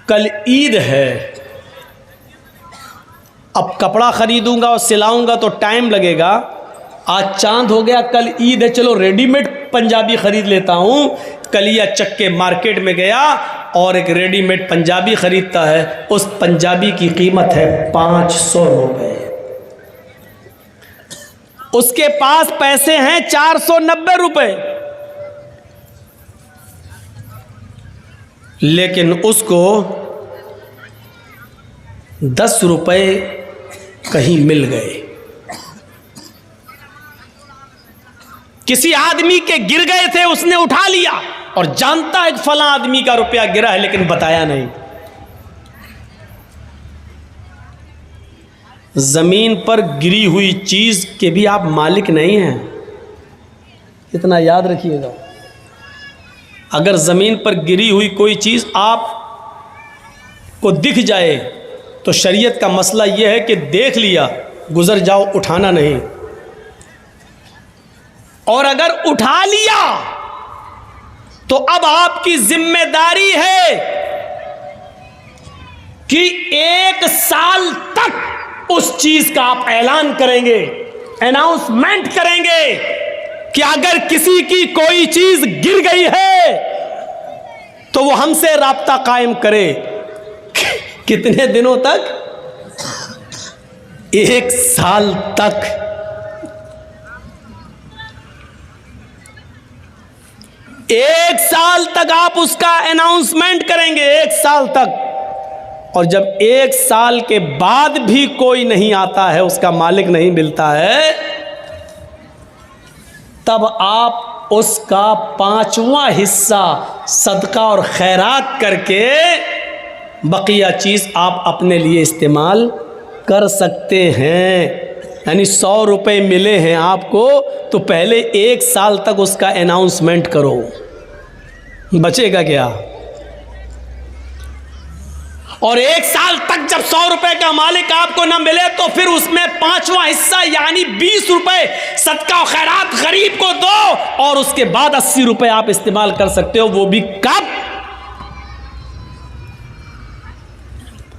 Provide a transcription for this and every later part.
कल ईद है, अब कपड़ा ख़रीदूँगा और सिलाऊँगा तो टाइम लगेगा। आज चांद हो गया, कल ईद है, चलो रेडीमेड पंजाबी ख़रीद लेता हूँ। कलिया चक्के मार्केट में गया और एक रेडीमेड पंजाबी ख़रीदता है। उस पंजाबी की कीमत है 500 रुपये। उसके पास पैसे हैं 490 रुपये, लेकिन उसको 10 रुपये कहीं मिल गए। किसी आदमी के गिर गए थे, उसने उठा लिया और जानता है कि फला आदमी का रुपया गिरा है, लेकिन बताया नहीं। जमीन पर गिरी हुई चीज के भी आप मालिक नहीं हैं, इतना याद रखिएगा। अगर जमीन पर गिरी हुई कोई चीज आप को दिख जाए तो शरीयत का मसला यह है कि देख लिया, गुजर जाओ, उठाना नहीं। और अगर उठा लिया तो अब आपकी जिम्मेदारी है कि 1 साल तक उस चीज का आप ऐलान करेंगे, अनाउंसमेंट करेंगे कि अगर किसी की कोई चीज गिर गई है तो वो हमसे राब्ता कायम करे। कितने दिनों तक? 1 साल तक। 1 साल तक आप उसका अनाउंसमेंट करेंगे, 1 साल तक। और जब 1 साल के बाद भी कोई नहीं आता है, उसका मालिक नहीं मिलता है, तब आप उसका 5वां हिस्सा सदका और खैरात करके बकिया चीज़ आप अपने लिए इस्तेमाल कर सकते हैं। यानी 100 रुपये मिले हैं आपको, तो पहले 1 साल तक उसका अनाउंसमेंट करो, बचेगा क्या? और 1 साल तक जब 100 रुपए का मालिक आपको ना मिले तो फिर उसमें 5वां हिस्सा यानी 20 रुपए सदका और खैरात गरीब को दो, और उसके बाद 80 रुपए आप इस्तेमाल कर सकते हो। वो भी कब?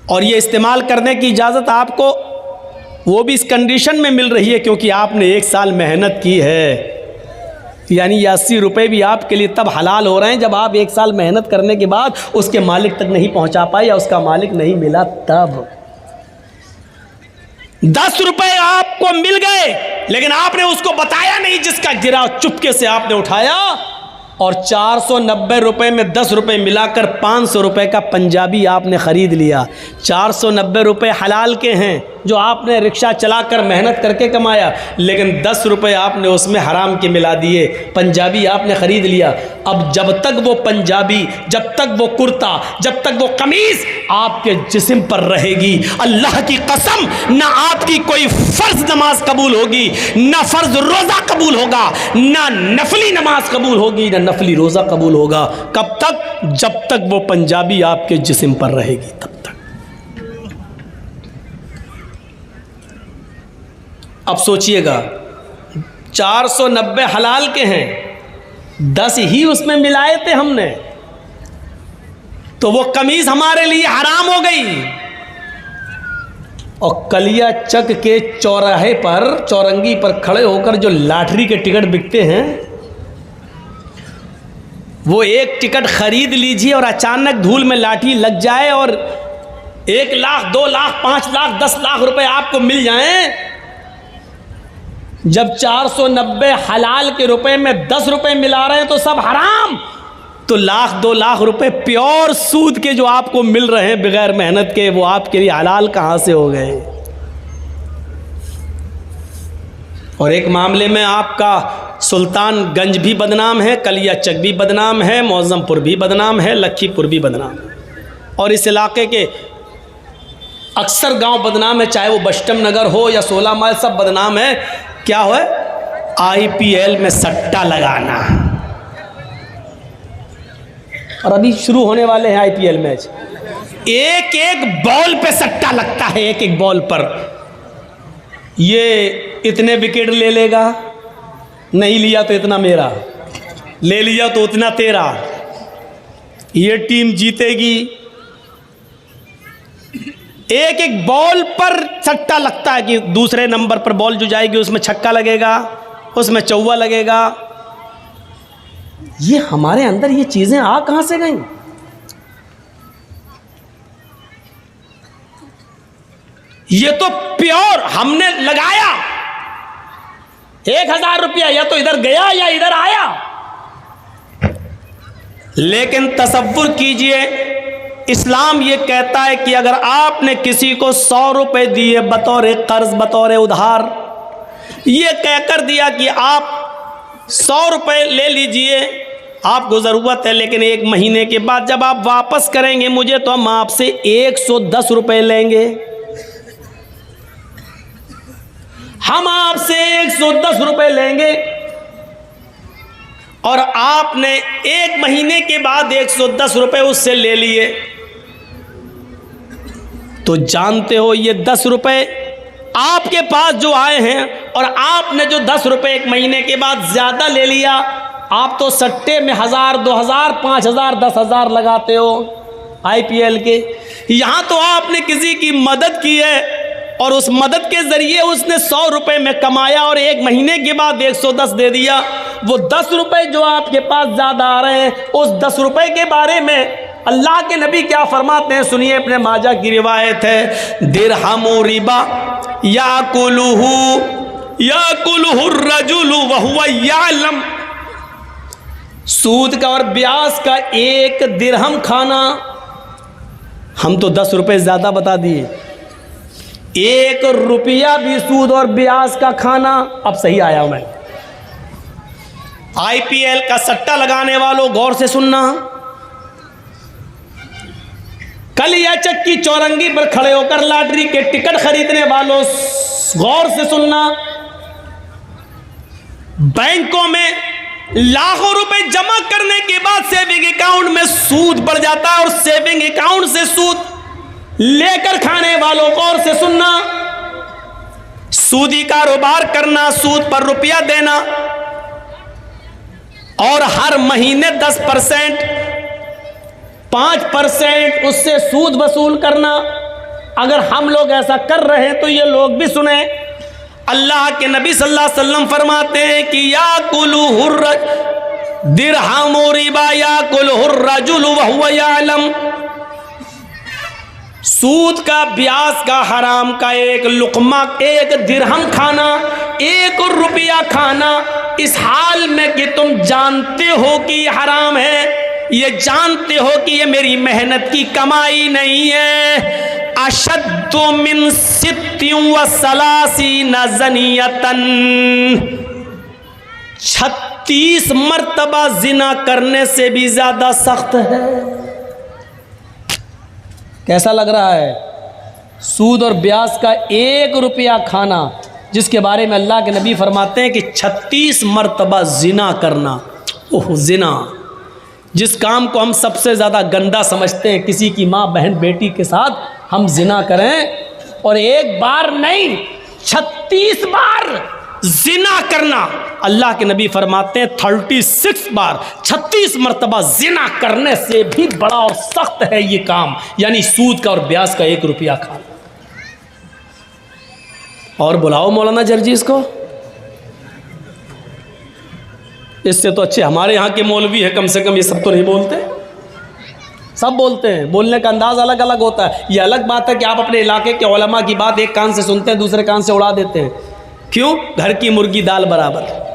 और ये इस्तेमाल करने की इजाज़त आपको वो भी इस कंडीशन में मिल रही है क्योंकि आपने 1 साल मेहनत की है। यानी ये 80 रुपये भी आपके लिए तब हलाल हो रहे हैं जब आप 1 साल मेहनत करने के बाद उसके मालिक तक नहीं पहुंचा पाए या उसका मालिक नहीं मिला। तब 10 रुपये आपको मिल गए, लेकिन आपने उसको बताया नहीं जिसका गिरा, चुपके से आपने उठाया और 490 रुपये में 10 रुपये मिलाकर 500 रुपये का पंजाबी आपने ख़रीद लिया। 490 रुपये हलाल के हैं जो आपने रिक्शा चलाकर मेहनत करके कमाया, लेकिन 10 रुपये आपने उसमें हराम के मिला दिए, पंजाबी आपने ख़रीद लिया। अब जब तक वो पंजाबी, जब तक वो कुर्ता, जब तक वो कमीज़ आपके जिस्म पर रहेगी, अल्लाह की कसम ना आपकी कोई फ़र्ज़ नमाज कबूल होगी, ना फ़र्ज़ रोज़ा कबूल होगा, ना नफली नमाज कबूल होगी, ना नफली रोज़ा कबूल होगा। कब तक? जब तक वो पंजाबी आपके जिस्म पर रहेगी, तब तक। अब सोचिएगा, 490 हलाल के हैं, 10 ही उसमें मिलाए थे हमने, तो वो कमीज हमारे लिए हराम हो गई। और कलिया चक के चौराहे पर, चौरंगी पर खड़े होकर जो लॉटरी के टिकट बिकते हैं, वो एक टिकट खरीद लीजिए और अचानक धूल में लाठी लग जाए और 1 लाख, 2 लाख, 5 लाख, 10 लाख रुपए आपको मिल जाएं। जब 490 हलाल के रुपए में 10 रुपए मिला रहे हैं तो सब हराम, तो 1-2 लाख रुपए प्योर सूद के जो आपको मिल रहे हैं बगैर मेहनत के, वो आपके लिए हलाल कहां से हो गए? और एक मामले में आपका सुल्तानगंज भी बदनाम है, कलिया चक भी बदनाम है, मौजमपुर भी बदनाम है, लखीपुर भी बदनाम है, और इस इलाके के अक्सर गांव बदनाम है, चाहे वो बस्टम नगर हो या 16 माइल, सब बदनाम है। क्या है? IPL में सट्टा लगाना। और अभी शुरू होने वाले हैं IPL मैच, एक एक बॉल पे सट्टा लगता है, एक एक बॉल पर। ये इतने विकेट ले लेगा, नहीं लिया तो इतना मेरा, ले लिया तो उतना तेरा, ये टीम जीतेगी, एक एक बॉल पर सट्टा लगता है कि दूसरे नंबर पर बॉल जो जाएगी उसमें छक्का लगेगा, उसमें चौवा लगेगा। ये हमारे अंदर ये चीजें आ कहां से गई? ये तो प्योर हमने लगाया 1000 रुपया, या तो इधर गया या इधर आया। लेकिन तसव्वुर कीजिए, इस्लाम ये कहता है कि अगर आपने किसी को 100 रुपए दिए बतौर कर्ज, बतौर उधार, ये कहकर दिया कि आप 100 रुपए ले लीजिए, आपको ज़रूरत है, लेकिन 1 महीने के बाद जब आप वापस करेंगे मुझे तो हम आपसे 110 रुपए लेंगे। हम आपसे 110 रुपए लेंगे और आपने 1 महीने के बाद 110 रुपए उससे ले लिए, तो जानते हो ये 10 रुपए आपके पास जो आए हैं और आपने जो 10 रुपए 1 महीने के बाद ज्यादा ले लिया, आप तो सट्टे में 1000, 2000, 5000, 10,000 लगाते हो IPL के। यहां तो आपने किसी की मदद की है और उस मदद के जरिए उसने 100 रुपए में कमाया और 1 महीने के बाद 110 दे दिया। वो 10 रुपए जो आपके पास ज्यादा आ रहे हैं, उस 10 रुपए के बारे में अल्लाह के नबी क्या फरमाते हैं, सुनिए। अपने माजा की रिवायत है, दिरहमु रिबा याकुलुहु रजुलु वहुवा यालम। सूद का और ब्याज का 1 दिरहम खाना, हम तो 10 रुपए ज्यादा बता दिए, 1 रुपया भी सूद और ब्याज का खाना। अब सही आया मैं। IPL का सट्टा लगाने वालों गौर से सुनना, कल या चक्की चौरंगी पर खड़े होकर लॉटरी के टिकट खरीदने वालों गौर से सुनना, बैंकों में लाखों रुपए जमा करने के बाद सेविंग अकाउंट में सूद बढ़ जाता है और सेविंग अकाउंट से सूद लेकर खाने वालों गौर से सुनना। सूदी कारोबार करना, सूद पर रुपया देना और हर महीने 10%, 5% उससे सूद वसूल करना। अगर हम लोग ऐसा कर रहे हैं तो ये लोग भी सुने। अल्लाह के नबी सल्लल्लाहु अलैहि वसल्लम फरमाते हैं कि याकुलुहुर दिरहमु रिबा याकुलुहुर रजुलु वहुवा यालम। सूद का, ब्याज का, हराम का 1 लुकमा, 1 दिरहम खाना, 1 रुपया खाना, इस हाल में कि तुम जानते हो कि ये हराम है, ये जानते हो कि ये मेरी मेहनत की कमाई नहीं है। अशद्दु मिन 36 ज़नियतन, 36 मर्तबा जिना करने से भी ज्यादा सख्त है। कैसा लग रहा है? सूद और ब्याज का 1 रुपया खाना, जिसके बारे में अल्लाह के नबी फरमाते हैं कि 36 मर्तबा जिना करना। ओह, जिना, जिस काम को हम सबसे ज़्यादा गंदा समझते हैं, किसी की माँ बहन बेटी के साथ हम जिना करें, और 1 बार नहीं 36 बार जिना करना। अल्लाह के नबी फरमाते हैं 36 बार, 36 मरतबा जिना करने से भी बड़ा और सख्त है ये काम, यानी सूद का और ब्याज का 1 रुपया खाना। और बुलाओ मौलाना जर्जीस को, इससे तो अच्छे हमारे यहाँ के मौलवी है, कम से कम ये सब तो नहीं बोलते। सब बोलते हैं, बोलने का अंदाज अलग अलग होता है। ये अलग बात है कि आप अपने इलाके के उलमा की बात एक कान से सुनते हैं, दूसरे कान से उड़ा देते हैं। क्यों? घर की मुर्गी दाल बराबर।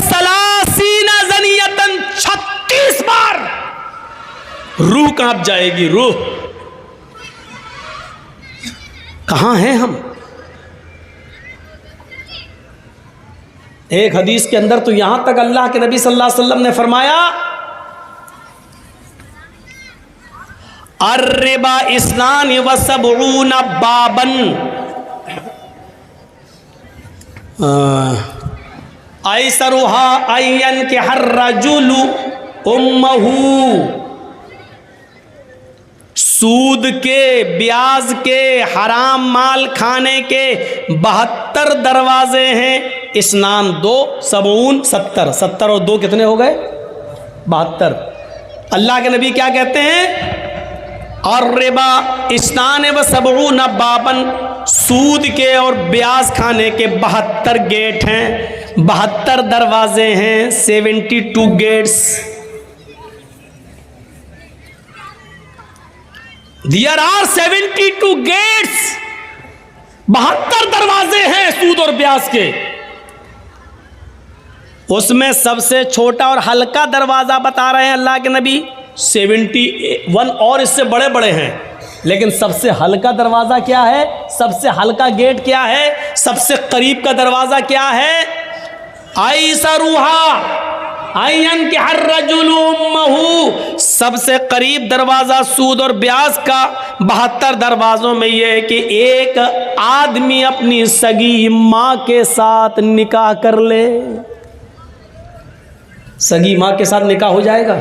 सलासीना ज़नियतन, 36 बार। रूह कांप जाएगी, रूह। कहां हैं हम? एक हदीस के अंदर तो यहां तक अल्लाह के नबी सल्लल्लाहु अलैहि वसल्लम ने फरमाया, अर्रिबा इस्नानी व सबऊना बाबन, ऐसरुहा अय्यन के हर रजुलु उम्महू। सूद के, ब्याज के, हराम माल खाने के 72 दरवाजे हैं। इस्नान 2, सबऊन 70, 70 और 2 कितने हो गए? 72। अल्लाह के नबी क्या कहते हैं? और रिबा इस्नान व सबऊन बाबन, सूद के और ब्याज खाने के 72 गेट हैं, 72 दरवाजे हैं, 72 गेट्स। There are 72 गेट्स, 72 दरवाजे हैं सूद और ब्याज के। उसमें सबसे छोटा और हल्का दरवाजा बता रहे हैं अल्लाह के नबी 71, और इससे बड़े बड़े हैं। लेकिन सबसे हल्का दरवाजा क्या है? सबसे हल्का गेट क्या है? सबसे करीब का दरवाजा क्या है? आइसरुहा आयन के हर रजुलुम्महु, सबसे करीब दरवाजा सूद और ब्याज का 72 दरवाजों में यह है कि एक आदमी अपनी सगी माँ के साथ निकाह कर ले। सगी माँ के साथ निकाह हो जाएगा।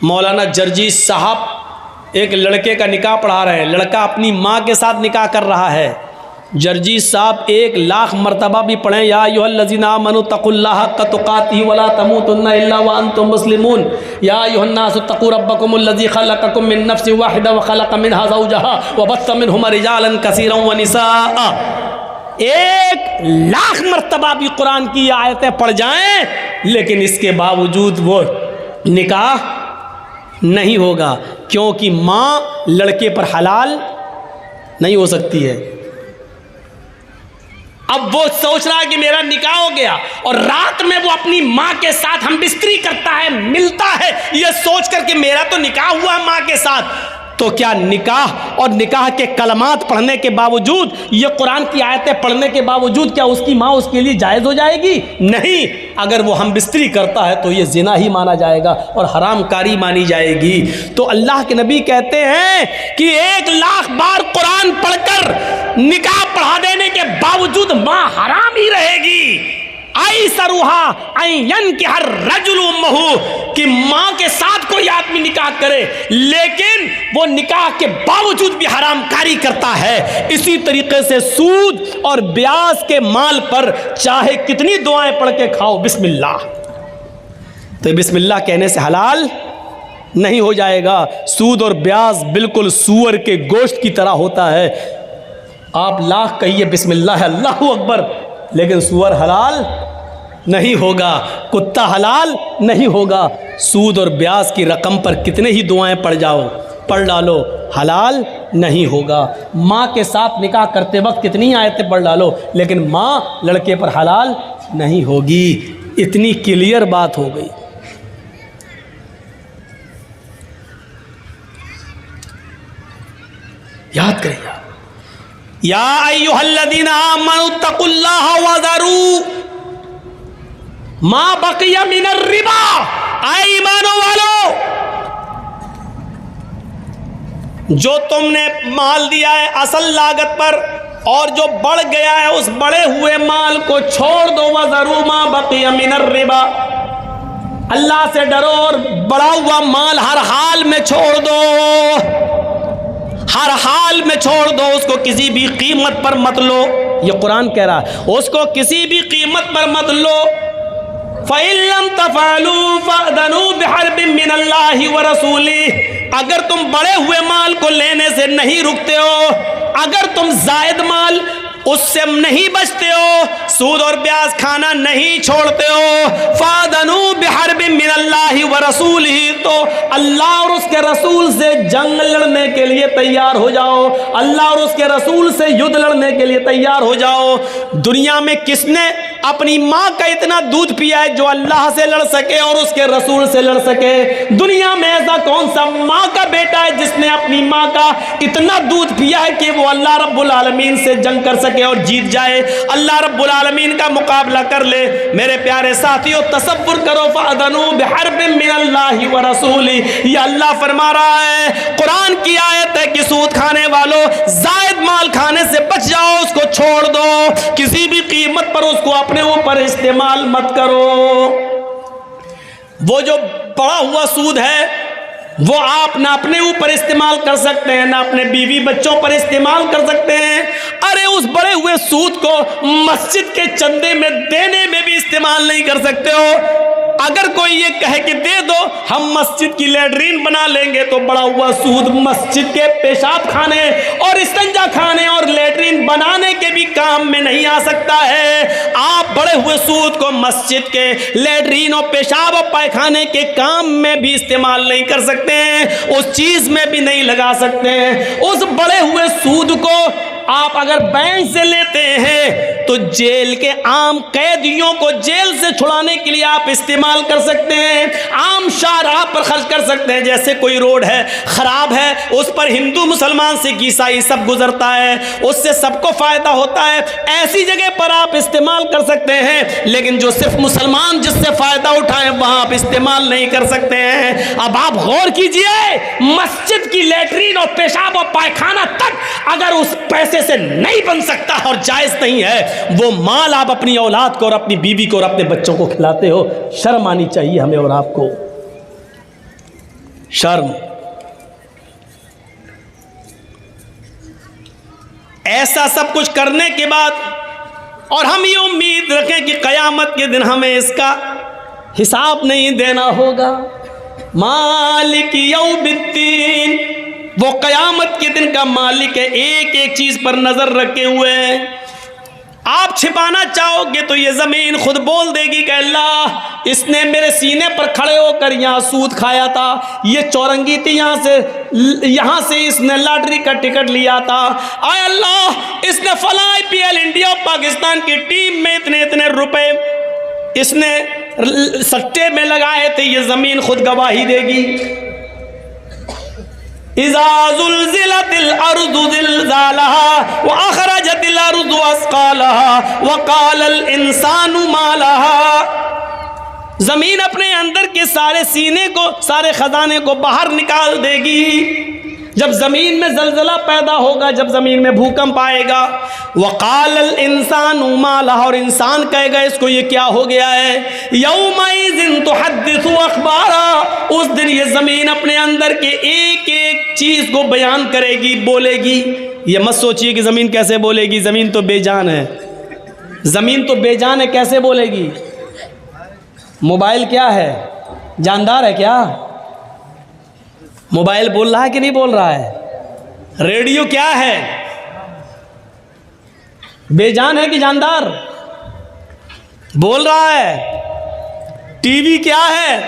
मौलाना जर्जी साहब एक लड़के का निकाह पढ़ा रहे हैं, लड़का अपनी माँ के साथ निकाह कर रहा है। जर्जी साहब 1,00,000 मरतबा भी पढ़ें, या अय्युहल्लज़ीना आमनू तक़ुल्लाह हक़्क़ तुक़ातिही वला तमूतुन्ना इल्ला व अंतुम मुस्लिमून, या अय्युहन्नासु तक़ू रब्बकुमुल्लज़ी ख़लक़कुम मिन नफ़्सिन वाहिदा व ख़लक़ मिनहा ज़ौजहा व बस्स मिनहुमा रिजालन कसीरन व निसाअ। 1,00,000 मरतबा भी कुरान की आयतें पढ़ जाएं, लेकिन इसके बावजूद वो निकाह नहीं होगा, क्योंकि माँ लड़के पर हलाल नहीं हो सकती है। अब वो सोच रहा है कि मेरा निकाह हो गया, और रात में वो अपनी माँ के साथ हम बिस्तरी करता है, मिलता है, ये सोच कर के मेरा तो निकाह हुआ माँ के साथ। तो क्या निकाह और निकाह के कलमात पढ़ने के बावजूद, ये कुरान की आयतें पढ़ने के बावजूद, क्या उसकी माँ उसके लिए जायज़ हो जाएगी? नहीं। अगर वो हम बिस्तरी करता है तो ये जिना ही माना जाएगा और हरामकारी मानी जाएगी। तो अल्लाह के नबी कहते हैं कि 1,00,000 बार कुरान पढ़कर निकाह पढ़ा देने के बावजूद माँ हराम ही रहेगी। आई सरुहा आयन के हर रजुलुम्महु, कि माँ के साथ कोई आदमी निकाह करे लेकिन वो निकाह के बावजूद भी हरामकारी करता है। इसी तरीके से सूद और ब्याज के माल पर चाहे कितनी दुआएं पढ़ के खाओ, बिस्मिल्लाह, तो बिस्मिल्लाह कहने से हलाल नहीं हो जाएगा। सूद और ब्याज बिल्कुल सूअर के गोश्त की तरह होता है। आप लाख कहिए बिस्मिल्लाह अल्लाहु अकबर, लेकिन सूअर हलाल नहीं होगा, कुत्ता हलाल नहीं होगा। सूद और ब्याज की रकम पर कितने ही दुआएं पढ़ डालो, हलाल नहीं होगा। माँ के साथ निकाह करते वक्त कितनी आयतें पढ़ डालो, लेकिन माँ लड़के पर हलाल नहीं होगी। इतनी क्लियर बात हो गई। याद करिए, या अय्युहल्लज़ीना आमनू तक़ुल्लाह वज़रू मा बक़िया मिनर रिबा। ऐ ईमानो वालो, जो तुमने माल दिया है असल लागत पर और जो बढ़ गया है उस बढ़े हुए माल को छोड़ दो। वज़रू मा बक़िया मिनर रिबा, अल्लाह से डरो और बढ़ा हुआ माल हर हाल में छोड़ दो, हर हाल में छोड़ दो, उसको किसी भी कीमत पर मत लो। ये कुरान कह रहा है, उसको किसी भी कीमत पर मत लो। फ़इल्लम तफ़अलू फ़अज़नू बिहर्बिम मिनल्लाहि व रसूलिही, अगर तुम बढ़े हुए माल को लेने से नहीं रुकते हो, अगर तुम जायद माल उससे नहीं बचते हो, सूद और ब्याज खाना नहीं छोड़ते हो, फ़अज़नू बिहर्बिम मिनल्लाहि व रसूलिही, तो अल्लाह और उसके रसूल से जंग लड़ने के लिए तैयार हो जाओ, अल्लाह और उसके रसूल से युद्ध लड़ने के लिए तैयार हो जाओ। दुनिया में किसने अपनी माँ का इतना दूध पिया है जो अल्लाह से लड़ सके और उसके रसूल से लड़ सके? दुनिया में ऐसा कौन सा माँ का बेटा है जिसने अपनी माँ का इतना दूध पिया है कि वो अल्लाह रब्बुल आलमीन से जंग कर सके और जीत जाए, अल्लाह रब्बुल आलमीन का मुकाबला कर ले? मेरे प्यारे साथियों, तसव्वुर करो, फ़अज़नू बिहर्बिम मिनल्लाहि व रसूलिही, ये अल्लाह फरमा रहा है, कुरान की आयत है कि सूद खाने वालों, जायद माल खाने से बच जाओ, उसको छोड़ दो, किसी भी कीमत पर उसको अपने ऊपर इस्तेमाल मत करो। वो जो पड़ा हुआ सूद है वो आप ना अपने ऊपर इस्तेमाल कर सकते हैं, ना अपने बीवी बच्चों पर इस्तेमाल कर सकते हैं। अरे उस बड़े हुए सूद को मस्जिद के चंदे में देने में भी इस्तेमाल नहीं कर सकते हो। अगर कोई ये कहे कि दे दो हम मस्जिद की लैट्रीन बना लेंगे, तो बड़ा हुआ सूद मस्जिद के पेशाब खाने और इस्तंजा खाने और लैट्रीन बनाने के भी काम में नहीं आ सकता है। आप बड़े हुए सूद को मस्जिद के लैट्रीन और पेशाब और पायखाने के काम में भी इस्तेमाल नहीं कर सकते हैं, उस चीज में भी नहीं लगा सकते हैं। उस बड़े हुए सूद को आप अगर बैंक से लेते हैं तो जेल के आम कैदियों को जेल से छुड़ाने के लिए आप इस्तेमाल कर सकते हैं, आम शाहराह पर खर्च कर सकते हैं। जैसे कोई रोड है खराब है, उस पर हिंदू मुसलमान सिख ईसाई सब गुजरता है, उससे सबको फायदा होता है, ऐसी जगह पर आप इस्तेमाल कर सकते हैं। लेकिन जो सिर्फ मुसलमान जिससे फायदा उठाए वहां आप इस्तेमाल नहीं कर सकते हैं। अब आप गौर कीजिए, मस्जिद की लैट्रीन और पेशाब और पायखाना तक अगर उस पैसे से नहीं बन सकता और जायज नहीं है, वो माल आप अपनी औलाद को और अपनी बीवी को और अपने बच्चों को खिलाते हो। शर्म आनी चाहिए हमें और आपको, शर्म। ऐसा सब कुछ करने के बाद और हम ये उम्मीद रखें कि कयामत के दिन हमें इसका हिसाब नहीं देना होगा। मालिक यौमिद्दीन, वो कयामत के दिन का मालिक है, एक एक चीज पर नजर रखे हुए हैं। आप छिपाना चाहोगे तो ये जमीन खुद बोल देगी कि अल्लाह, इसने मेरे सीने पर खड़े होकर यहाँ सूद खाया था, ये चौरंगी थी, यहाँ से इसने लॉटरी का टिकट लिया था, आय अल्लाह इसने फला IPL इंडिया पाकिस्तान की टीम में इतने इतने रुपए इसने सट्टे में लगाए थे, ये जमीन खुद गवाही देगी। इज़ा ज़ुल्ज़िलतिल अर्ज़ु ज़िल्ज़ालहा व अख़रजतिल अर्ज़ु अस्क़ालहा व क़ालल इंसानु मा लहा। जमीन अपने अंदर के सारे सीने को, सारे खजाने को बाहर निकाल देगी। जब जमीन में जलजला पैदा होगा, जब जमीन में भूकंप आएगा, वक़ालल इंसानु मा लहा, और इंसान कहेगा इसको ये क्या हो गया है। यौमइज़िन तुहद्दिसु अख़बारा, उस दिन ये जमीन अपने अंदर के एक एक चीज को बयान करेगी, बोलेगी। ये मत सोचिए कि जमीन कैसे बोलेगी, जमीन तो बेजान है, जमीन तो बेजान है, कैसे बोलेगी। मोबाइल क्या है, जानदार है क्या? मोबाइल बोल रहा है कि नहीं बोल रहा है? रेडियो क्या है, बेजान है कि जानदार? बोल रहा है। टीवी क्या है,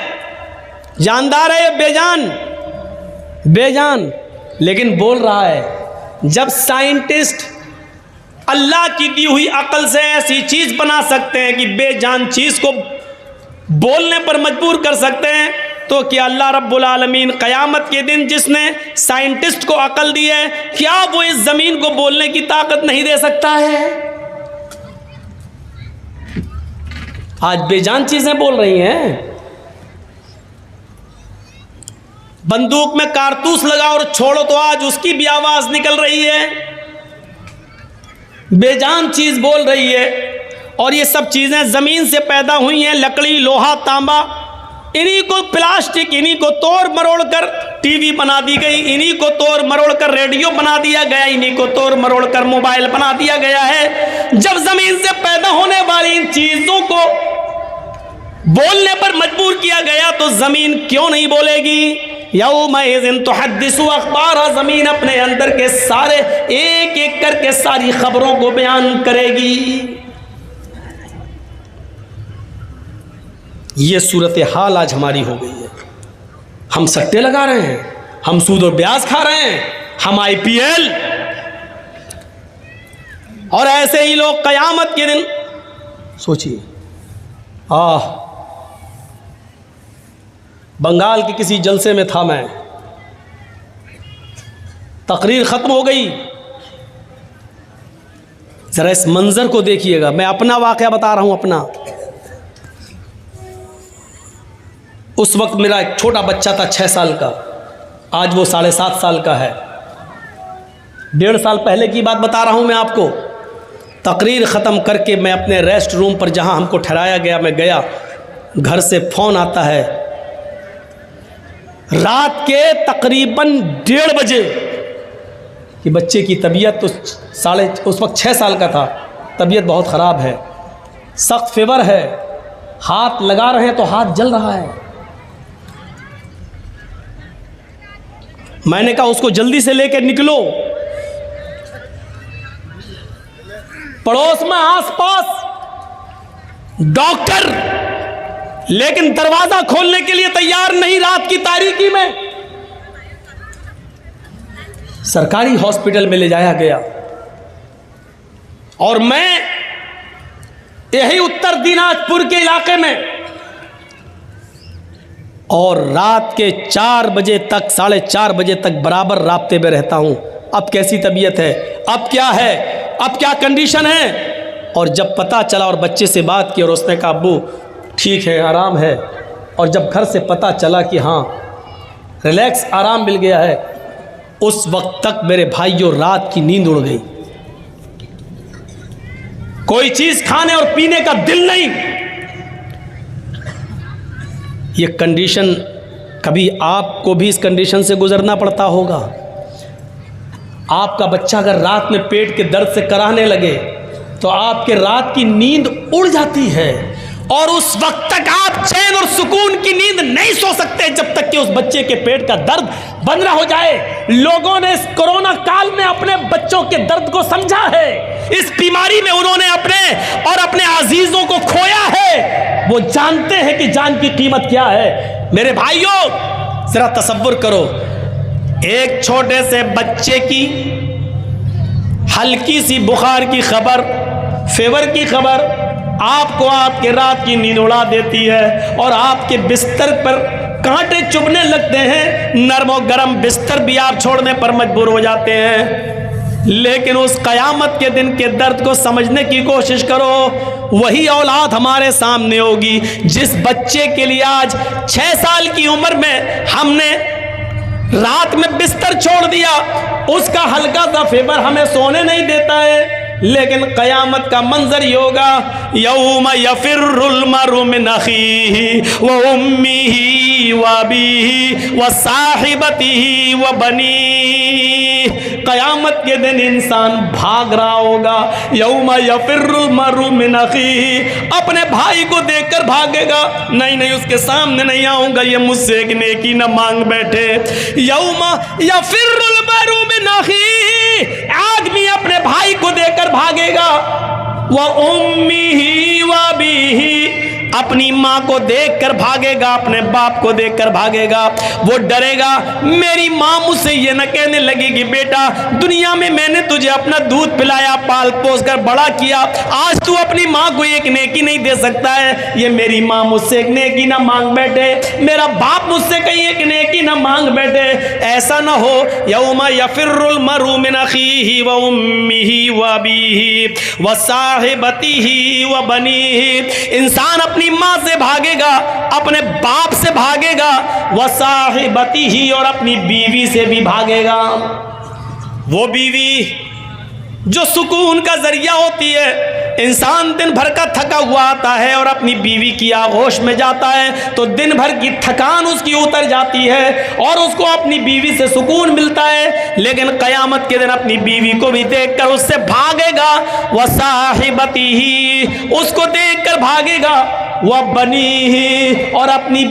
जानदार है या बेजान? बेजान, लेकिन बोल रहा है। जब साइंटिस्ट अल्लाह की दी हुई अकल से ऐसी चीज बना सकते हैं कि बेजान चीज को बोलने पर मजबूर कर सकते हैं, तो क्या अल्लाह रब्बुल आलमीन क़यामत के दिन जिसने साइंटिस्ट को अकल दी है, क्या वो इस जमीन को बोलने की ताकत नहीं दे सकता है? आज बेजान चीजें बोल रही हैं। बंदूक में कारतूस लगाओ और छोड़ो तो आज उसकी भी आवाज निकल रही है, बेजान चीज बोल रही है। और ये सब चीजें जमीन से पैदा हुई हैं, लकड़ी, लोहा, तांबा, इन्हीं को प्लास्टिक, इन्हीं को तोड़ मरोड़ कर टीवी बना दी गई, इन्हीं को तोड़ मरोड़ कर रेडियो बना दिया गया, इन्हीं को तोड़ मरोड़ कर मोबाइल बना दिया गया है। जब जमीन से पैदा होने वाली इन चीजों को बोलने पर मजबूर किया गया तो जमीन क्यों नहीं बोलेगी? यौमइज़िन तुहद्दिसु अख़बारा, जमीन अपने अंदर के सारे एक एक करके सारी खबरों को बयान करेगी। ये सूरत हाल आज हमारी हो गई है। हम सट्टे लगा रहे हैं, हम सूद और ब्याज खा रहे हैं, हम IPL, और ऐसे ही लोग कयामत के दिन सोचिए। बंगाल के किसी जलसे में था मैं, तकरीर खत्म हो गई। जरा इस मंजर को देखिएगा, मैं अपना वाकया बता रहा हूं अपना। उस वक्त मेरा एक छोटा बच्चा था 6 साल का, आज वो 7.5 साल का है। 1.5 साल पहले की बात बता रहा हूं मैं आपको। तकरीर ख़त्म करके मैं अपने रेस्ट रूम पर जहां हमको ठहराया गया, मैं गया, घर से फ़ोन आता है रात के तकरीबन 1:30 बजे कि बच्चे की तबीयत तो उस वक्त 6 साल का था, तबीयत बहुत ख़राब है, सख्त फीवर है, हाथ लगा रहे हैं तो हाथ जल रहा है। मैंने कहा उसको जल्दी से लेकर निकलो। पड़ोस में आसपास डॉक्टर, लेकिन दरवाजा खोलने के लिए तैयार नहीं। रात की तारीकी में सरकारी हॉस्पिटल में ले जाया गया और मैं यही उत्तर दिनाजपुर के इलाके में, और रात के 4 बजे तक, 4:30 बजे तक बराबर राब्ते में रहता हूं। अब कैसी तबीयत है, अब क्या है, अब क्या कंडीशन है। और जब पता चला और बच्चे से बात की और उसने कहा अब्बू ठीक है, आराम है। और जब घर से पता चला कि हाँ रिलैक्स, आराम मिल गया है, उस वक्त तक मेरे भाइयों रात की नींद उड़ गई। कोई चीज खाने और पीने का दिल नहीं। ये कंडीशन, कभी आपको भी इस कंडीशन से गुजरना पड़ता होगा। आपका बच्चा अगर रात में पेट के दर्द से कराहने लगे तो आपके रात की नींद उड़ जाती है, और उस वक्त तक आप चैन और सुकून की नींद नहीं सो सकते जब तक कि उस बच्चे के पेट का दर्द बंद ना हो जाए। लोगों ने इस कोरोना काल में अपने बच्चों के दर्द को समझा है। इस बीमारी में उन्होंने अपने और अपने अजीजों को खोया है। वो जानते हैं कि जान की कीमत क्या है। मेरे भाइयों जरा तसव्वुर करो, एक छोटे से बच्चे की हल्की सी बुखार की खबर, फीवर की खबर आपको आपके रात की नींद उड़ा देती है, और आपके बिस्तर पर कांटे चुभने लगते हैं। नरम और गर्म बिस्तर भी आप छोड़ने पर मजबूर हो जाते हैं। लेकिन उस कयामत के दिन के दर्द को समझने की कोशिश करो। वही औलाद हमारे सामने होगी जिस बच्चे के लिए आज 6 साल की उम्र में हमने रात में बिस्तर छोड़ दिया। उसका हल्का सा फीवर हमें सोने नहीं देता है। लेकिन कयामत का मंजर ये होगा, यौम यफिर्रुल मरउ मिन अखीही व उम्मिही व अबीही व साहिबतिही व बनीही। कयामत के दिन इंसान भाग रहा होगा। यौम यफिर्रुल मरउ मिन अखीही, अपने भाई को देखकर भागेगा। नहीं नहीं, उसके सामने नहीं आऊंगा, ये मुझसे एक नेकी न मांग बैठे। यौम यफिर्रुल मरउ मिन अखीही, आदमी अपने भाई को देखकर भागेगा। व उम्मिही व अबीही, अपनी माँ को देखकर भागेगा, अपने बाप को देखकर भागेगा। वो डरेगा मेरी माँ मुझसे ये न कहने लगी कि बेटा दुनिया में मैंने तुझे अपना दूध पिलाया, पाल पोस कर बड़ा किया, आज तू अपनी माँ को एक नेकी नहीं दे सकता है। ये मेरी माँ मुझसे एक नेकी ना मांग बैठे, मेरा बाप मुझसे कहीं एक नेकी ना मांग बैठे। ऐसा ना हो। यौमा यफिर्रुल मरउ मिन अखीही व उम्मिही व अबीही व साहिबतिही व बनीही, इंसान अपनी माँ से भागेगा, अपने बाप से भागेगा। व साहिबतिही, और अपनी बीवी से भी भागेगा। वो बीवी जो सुकून का जरिया होती है। इंसान दिन भर का थका हुआ आता है और अपनी बीवी की आगोश में जाता है तो दिन भर की थकान उसकी उतर जाती है और उसको अपनी बीवी से सुकून मिलता है। लेकिन कयामत के दिन अपनी बीवी को भी देखकर उससे भागेगा। वह साहिबतिही, उसको देखकर भागेगा। वह बनीही, और अपनी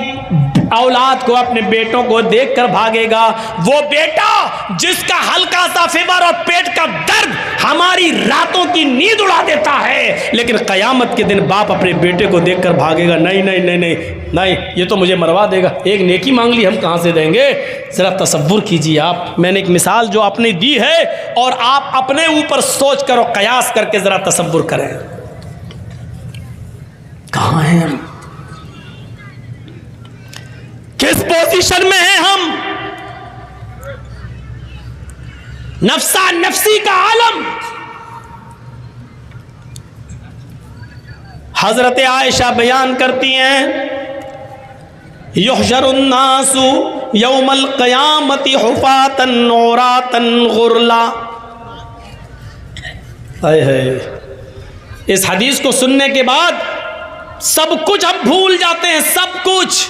औलाद को, अपने बेटों को देखकर भागेगा। वो बेटा जिसका हल्का सा फीवर और पेट का दर्द हमारी रातों की नींद उड़ा देता है, लेकिन कयामत के दिन बाप अपने बेटे को देखकर भागेगा। नहीं नहीं नहीं नहीं नहीं, ये तो मुझे मरवा देगा, एक नेकी मांग ली, हम कहाँ से देंगे। जरा तसव्वुर कीजिए आप। मैंने एक मिसाल जो आपने दी है और आप अपने ऊपर सोच कर और कयास करके जरा तसव्वुर करें, कहाँ हैं हम, किस पोजीशन में हैं हम। नफ्सा नफ्सी का आलम। हजरत आयशा बयान करती हैं, युहशरुन नासु यौमल क़यामति हुफातन औरातन गुरला। हाय हाय, इस हदीस को सुनने के बाद सब कुछ हम भूल जाते हैं, सब कुछ।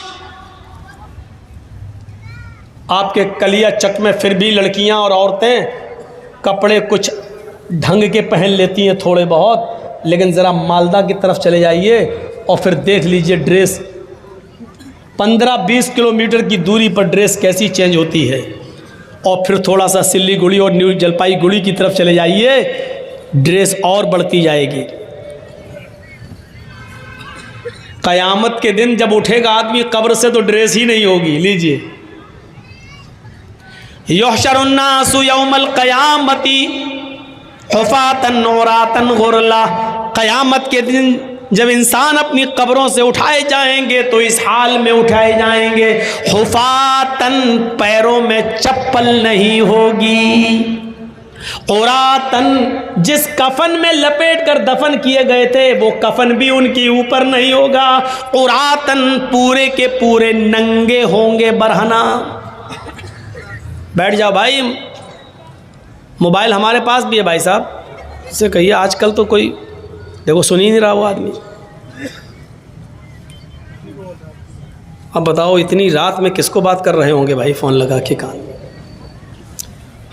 आपके कलिया चक में फिर भी लड़कियां और औरतें कपड़े कुछ ढंग के पहन लेती हैं थोड़े बहुत, लेकिन ज़रा मालदा की तरफ चले जाइए, और फिर देख लीजिए ड्रेस 15-20 किलोमीटर की दूरी पर ड्रेस कैसी चेंज होती है। और फिर थोड़ा सा सिल्लीगुड़ी और न्यू जलपाईगुड़ी की तरफ चले जाइए, ड्रेस और बढ़ती जाएगी। कयामत के दिन जब उठेगा आदमी कब्र से तो ड्रेस ही नहीं होगी। लीजिए, युहशरुन्नासु यौमल क़यामती हुफ़ातन औरातन गुरला। क़यामत के दिन जब इंसान अपनी कब्रों से उठाए जाएंगे तो इस हाल में उठाए जाएंगे, हुफ़ातन, पैरों में चप्पल नहीं होगी, औरातन, जिस कफन में लपेट कर दफन किए गए थे वो कफन भी उनके ऊपर नहीं होगा, औरातन, पूरे के पूरे नंगे होंगे बरहना। बैठ जाओ भाई, मोबाइल हमारे पास भी है भाई साहब, इससे कहिए आजकल तो कोई देखो सुन ही नहीं रहा वो आदमी। अब बताओ इतनी रात में किसको बात कर रहे होंगे भाई फ़ोन लगा के कान में।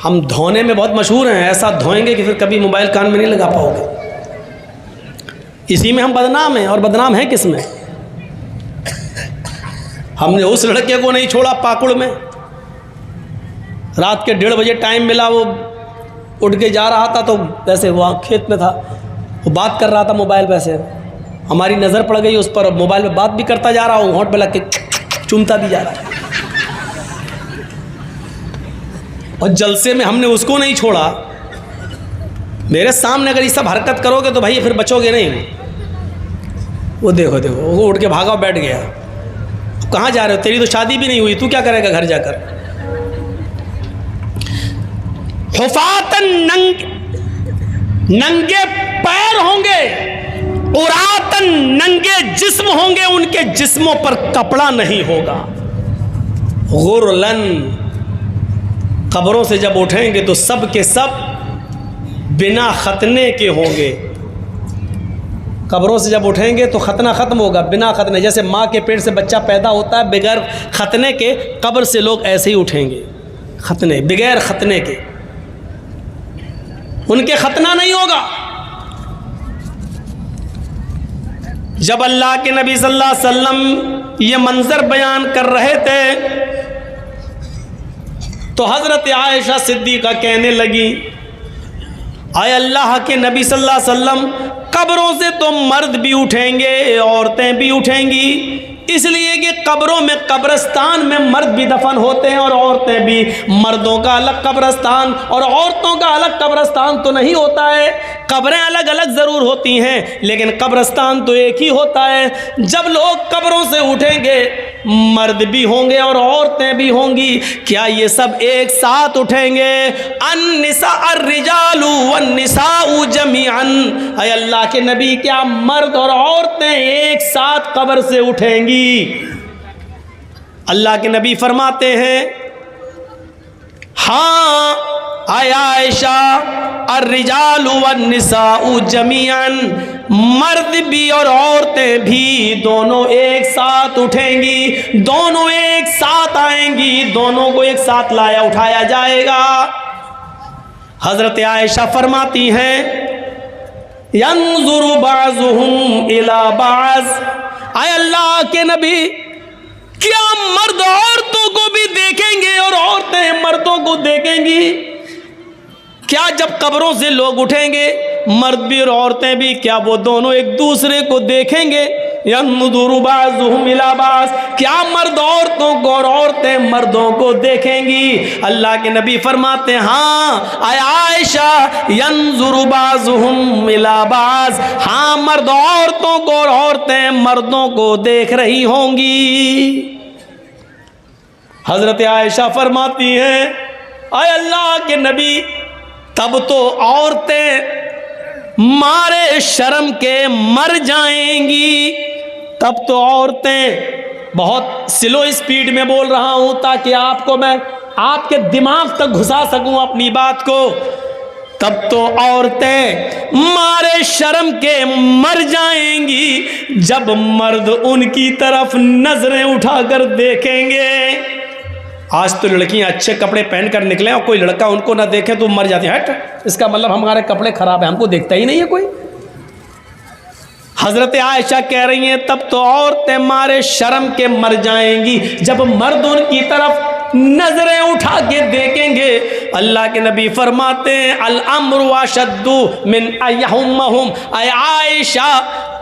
हम धोने में बहुत मशहूर हैं, ऐसा धोएंगे कि फिर कभी मोबाइल कान में नहीं लगा पाओगे। इसी में हम बदनाम हैं, और बदनाम हैं किस में? हमने उस लड़के को नहीं छोड़ा पाकुड़ में, रात के 1:30 बजे टाइम मिला, वो उठ के जा रहा था तो वैसे वो खेत में था, वो बात कर रहा था मोबाइल पे से, हमारी नज़र पड़ गई उस पर, मोबाइल पे बात भी करता जा रहा हूँ, होंठ पे लग के चूमता भी जा रहा है। और जलसे में हमने उसको नहीं छोड़ा। मेरे सामने अगर ये सब हरकत करोगे तो भाई फिर बचोगे नहीं। वो देखो देखो वो उठ के भागा बैठ गया। कहाँ जा रहे हो? तेरी तो शादी भी नहीं हुई, तू क्या करेगा घर जाकर? हुफातन, नंगे पैर होंगे, उरातन, नंगे जिस्म होंगे, उनके जिस्मों पर कपड़ा नहीं होगा। गुरलन, कब्रों से जब उठेंगे तो सब के सब बिना खतने के होंगे। कब्रों से जब उठेंगे तो खतना ख़त्म होगा, बिना खतने। जैसे माँ के पेट से बच्चा पैदा होता है बगैर खतने के, कब्र से लोग ऐसे ही उठेंगे, खतने, बगैर खतने के, उनके खतना नहीं होगा। जब अल्लाह के नबी सल्लल्लाहु अलैहि वसल्लम ये मंजर बयान कर रहे थे तो हज़रत आयशा सिद्दीक़ा कहने लगी, आए अल्लाह के नबी सल्लल्लाहु अलैहि वसल्लम, कब्रों से तो मर्द भी उठेंगे औरतें भी उठेंगी, इसलिए कि कब्रों में, कब्रस्तान में मर्द भी दफन होते हैं और औरतें भी। मर्दों का अलग कब्रस्तान और औरतों का अलग कब्रस्तान तो नहीं होता है, कब्रें अलग अलग ज़रूर होती हैं लेकिन कब्रस्तान तो एक ही होता है। जब लोग कब्रों से उठेंगे मर्द भी होंगे और औरतें भी होंगी, क्या ये सब एक साथ उठेंगे? अन्निसा अर्रिजालु वन्निसाउ जमीअन, ऐ अल्लाह के नबी, क्या मर्द और औरतें एक साथ कब्र से उठेंगी? अल्लाह के नबी फरमाते हैं, हाँ आयशा, अर्रिजालु वन्निसाउ जमीअन, मर्द भी और औरतें भी दोनों एक साथ उठेंगी, दोनों एक साथ आएंगी, दोनों को एक साथ लाया उठाया जाएगा। हजरत आयशा फरमाती हैं, यंजुरु बाज़ुहुम इला बाज़, आए अल्लाह के नबी, क्या मर्द औरतों को भी देखेंगे और औरतें मर्दों को देखेंगी? क्या जब कब्रों से लोग उठेंगे मर्द भी और औरतें भी, क्या वो दोनों एक दूसरे को देखेंगे? यंजुरु बाज़ुहुम इला बाज़, क्या मर्द औरतों को और औरतें मर्दों को देखेंगी? अल्लाह के नबी फरमाते हैं, हाँ आयशा, यंजुरु बाज़ुहुम इला बाज़, हाँ मर्द औरतों को और औरतें मर्दों को देख रही होंगी। हजरत आयशा फरमाती हैं, आए अल्लाह के नबी, तब तो औरतें मारे शर्म के मर जाएंगी, तब तो औरतें, बहुत स्लो स्पीड में बोल रहा हूं ताकि आपको मैं आपके दिमाग तक घुसा सकूं अपनी बात को, तब तो औरतें मारे शर्म के मर जाएंगी जब मर्द उनकी तरफ नजरें उठाकर देखेंगे। आज तो लड़कियां अच्छे कपड़े पहन कर निकले और कोई लड़का उनको ना देखे तो मर जाती है। हट, इसका मतलब हमारे कपड़े खराब है, हमको देखता ही नहीं है कोई। हजरत आयशा कह रही हैं तब तो औरतें मारे शर्म के मर जाएंगी जब मर्द उनकी तरफ नजरें उठा के देखेंगे। अल्लाह के नबी फरमाते हैं अल अम्रु अशद्दु मिन अयहुम्महुम, ऐ आयशा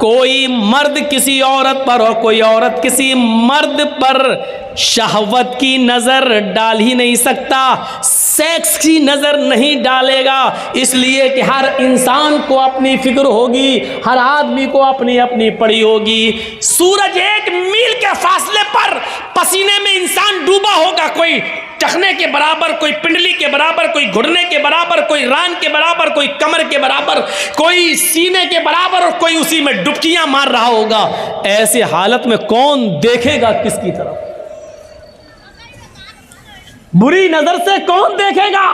कोई मर्द किसी औरत पर और कोई औरत किसी मर्द पर शहवत की नज़र डाल ही नहीं सकता, सेक्स की नज़र नहीं डालेगा, इसलिए कि हर इंसान को अपनी फिक्र होगी, हर आदमी को अपनी अपनी पड़ी होगी। सूरज 1 मील के फासले पर पसीने में इंसान डूबा होगा, कोई टखने के बराबर, कोई पिंडली के बराबर, कोई घुटने के बराबर, कोई रान के बराबर, कोई कमर के बराबर, कोई सीने के बराबर और कोई उसी में डुबकियां मार रहा होगा। ऐसे हालत में कौन देखेगा किसकी तरफ? बुरी नजर से कौन देखेगा?